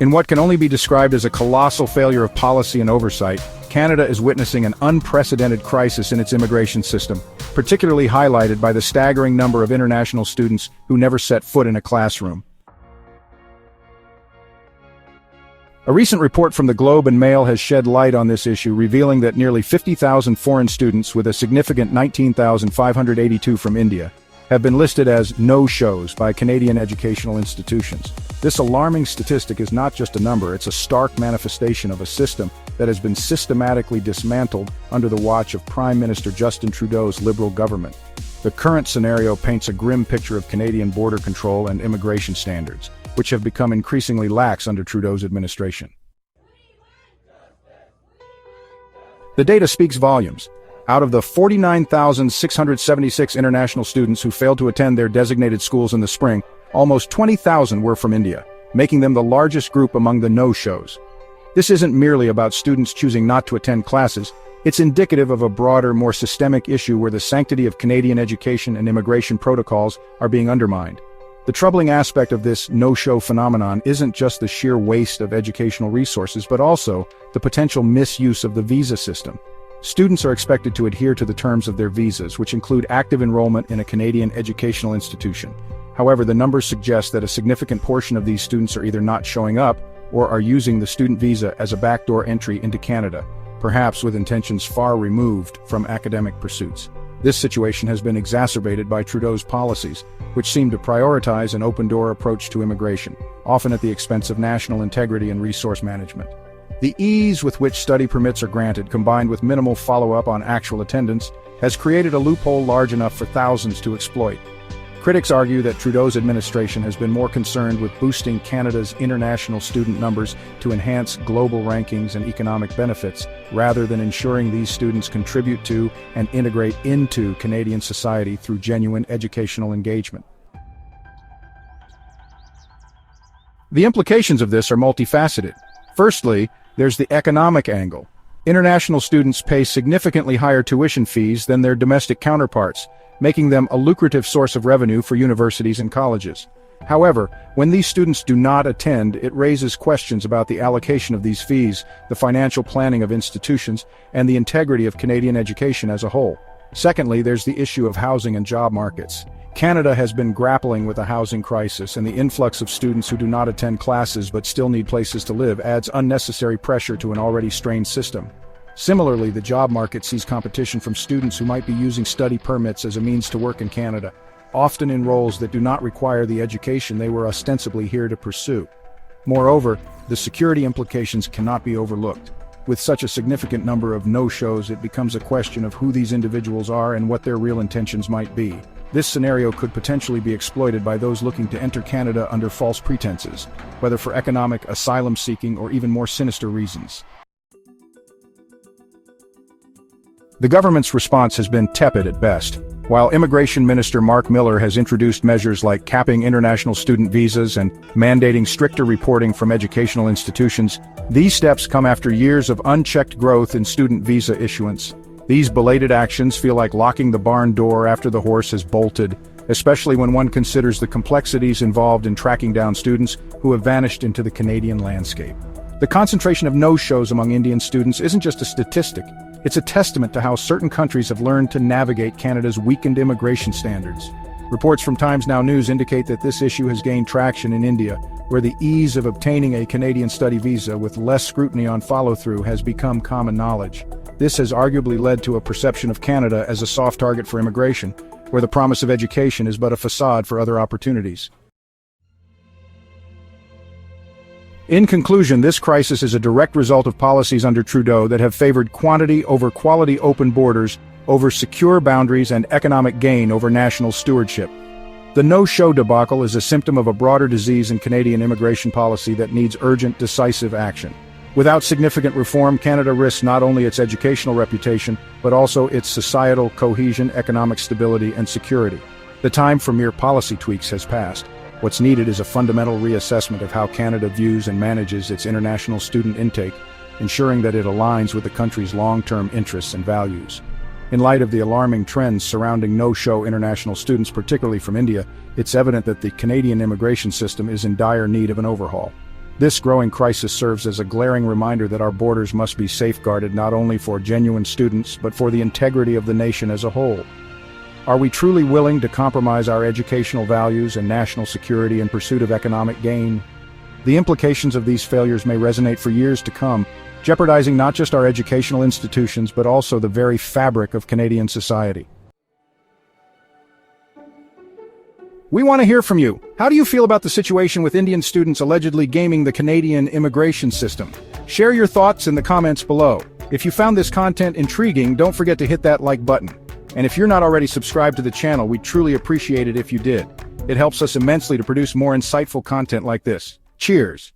In what can only be described as a colossal failure of policy and oversight, Canada is witnessing an unprecedented crisis in its immigration system, particularly highlighted by the staggering number of international students who never set foot in a classroom. A recent report from the Globe and Mail has shed light on this issue, revealing that nearly 50,000 foreign students, with a significant 19,582 from India, have been listed as no-shows by Canadian educational institutions. This alarming statistic is not just a number, it's a stark manifestation of a system that has been systematically dismantled under the watch of Prime Minister Justin Trudeau's Liberal government. The current scenario paints a grim picture of Canadian border control and immigration standards, which have become increasingly lax under Trudeau's administration. The data speaks volumes. Out of the 49,676 international students who failed to attend their designated schools in the spring, almost 20,000 were from India, making them the largest group among the no-shows. This isn't merely about students choosing not to attend classes, it's indicative of a broader, more systemic issue where the sanctity of Canadian education and immigration protocols are being undermined. The troubling aspect of this no-show phenomenon isn't just the sheer waste of educational resources, but also the potential misuse of the visa system. Students are expected to adhere to the terms of their visas, which include active enrollment in a Canadian educational institution. However, the numbers suggest that a significant portion of these students are either not showing up or are using the student visa as a backdoor entry into Canada, perhaps with intentions far removed from academic pursuits. This situation has been exacerbated by Trudeau's policies, which seem to prioritize an open-door approach to immigration, often at the expense of national integrity and resource management. The ease with which study permits are granted, combined with minimal follow-up on actual attendance, has created a loophole large enough for thousands to exploit. Critics argue that Trudeau's administration has been more concerned with boosting Canada's international student numbers to enhance global rankings and economic benefits, rather than ensuring these students contribute to and integrate into Canadian society through genuine educational engagement. The implications of this are multifaceted. Firstly, there's the economic angle. International students pay significantly higher tuition fees than their domestic counterparts, making them a lucrative source of revenue for universities and colleges. However, when these students do not attend, it raises questions about the allocation of these fees, the financial planning of institutions, and the integrity of Canadian education as a whole. Secondly, there's the issue of housing and job markets. Canada has been grappling with a housing crisis, and the influx of students who do not attend classes but still need places to live adds unnecessary pressure to an already strained system. Similarly, the job market sees competition from students who might be using study permits as a means to work in Canada, often in roles that do not require the education they were ostensibly here to pursue. Moreover, the security implications cannot be overlooked. With such a significant number of no-shows, it becomes a question of who these individuals are and what their real intentions might be. This scenario could potentially be exploited by those looking to enter Canada under false pretenses, whether for economic, asylum-seeking, or even more sinister reasons. The government's response has been tepid at best. While Immigration Minister Mark Miller has introduced measures like capping international student visas and mandating stricter reporting from educational institutions, these steps come after years of unchecked growth in student visa issuance. These belated actions feel like locking the barn door after the horse has bolted, especially when one considers the complexities involved in tracking down students who have vanished into the Canadian landscape. The concentration of no-shows among Indian students isn't just a statistic, it's a testament to how certain countries have learned to navigate Canada's weakened immigration standards. Reports from Times Now News indicate that this issue has gained traction in India, where the ease of obtaining a Canadian study visa with less scrutiny on follow-through has become common knowledge. This has arguably led to a perception of Canada as a soft target for immigration, where the promise of education is but a facade for other opportunities. In conclusion, this crisis is a direct result of policies under Trudeau that have favored quantity over quality, open borders over secure boundaries, and economic gain over national stewardship. The no-show debacle is a symptom of a broader disease in Canadian immigration policy that needs urgent, decisive action. Without significant reform, Canada risks not only its educational reputation, but also its societal cohesion, economic stability, and security. The time for mere policy tweaks has passed. What's needed is a fundamental reassessment of how Canada views and manages its international student intake, ensuring that it aligns with the country's long-term interests and values. In light of the alarming trends surrounding no-show international students, particularly from India, it's evident that the Canadian immigration system is in dire need of an overhaul. This growing crisis serves as a glaring reminder that our borders must be safeguarded not only for genuine students, but for the integrity of the nation as a whole. Are we truly willing to compromise our educational values and national security in pursuit of economic gain? The implications of these failures may resonate for years to come, jeopardizing not just our educational institutions but also the very fabric of Canadian society. We want to hear from you. How do you feel about the situation with Indian students allegedly gaming the Canadian immigration system? Share your thoughts in the comments below. If you found this content intriguing, don't forget to hit that like button. And if you're not already subscribed to the channel, we'd truly appreciate it if you did. It helps us immensely to produce more insightful content like this. Cheers!